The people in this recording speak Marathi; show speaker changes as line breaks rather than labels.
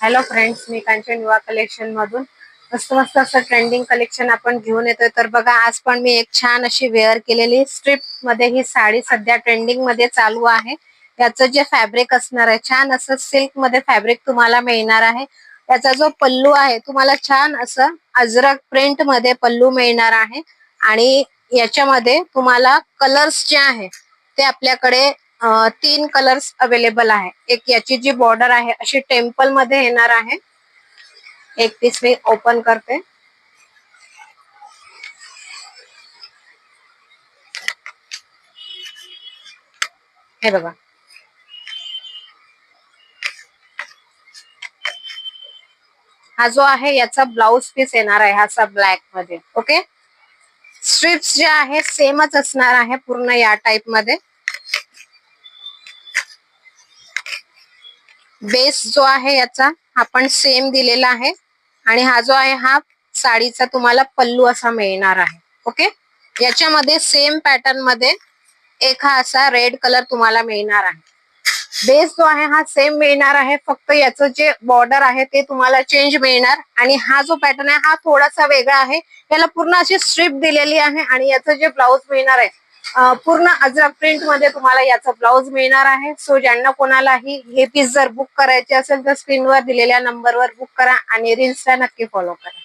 हॅलो फ्रेंड्स, मी कांचन युवा कलेक्शन मधून मस्त मस्त असं ट्रेंडिंग कलेक्शन आपण घेऊन येतोय. तर बघा, आज पण मी एक छान अशी वेअर केलेली स्ट्रिप मध्ये ही साडी सध्या ट्रेंडिंग मध्ये चालू आहे. याचं जे फॅब्रिक असणार आहे, छान असं सिल्क मध्ये फॅब्रिक तुम्हाला मिळणार आहे. याचा जो पल्लू आहे, तुम्हाला छान असं अजरक प्रिंट मध्ये पल्लू मिळणार आहे. आणि याच्यामध्ये तुम्हाला कलर्स जे आहे ते आपल्याकडे 3 कलर्स अवेलेबल आहे. एक याची जी बॉर्डर आहे अशी टेम्पल मध्ये येणार आहे. एक पीस मी ओपन करते. हे बघा, हा जो आहे याचा ब्लाउज पीस येणार आहे असा ब्लॅक मध्ये. ओके, स्ट्रिप्स जे आहे सेमच असणार आहे पूर्ण या टाइप मध्ये. बेस जो आहे याचा हा पण सेम दिलेला आहे. आणि हा जो आहे हा साडीचा तुम्हाला पल्लू असा मिळणार आहे. ओके, याच्यामध्ये सेम पॅटर्न मध्ये एक हा असा रेड कलर तुम्हाला मिळणार आहे. बेस जो आहे हा सेम मिळणार आहे, फक्त याचं जे बॉर्डर आहे ते तुम्हाला चेंज मिळणार. आणि हा जो पॅटर्न आहे हा थोडासा वेगळा आहे. याला पूर्ण अशी स्ट्रिप दिलेली आहे. आणि याचं जे ब्लाउज मिळणार आहे पूर्ण अजरक प्रिंट मध्ये तुम्हाला याचा ब्लाउज मिळणार आहे. सो ज्यांना कोणालाही हे पीस जर बुक करायचे असेल तर स्क्रीनवर दिलेल्या नंबरवर बुक करा आणि रील्सला नक्की फॉलो करा.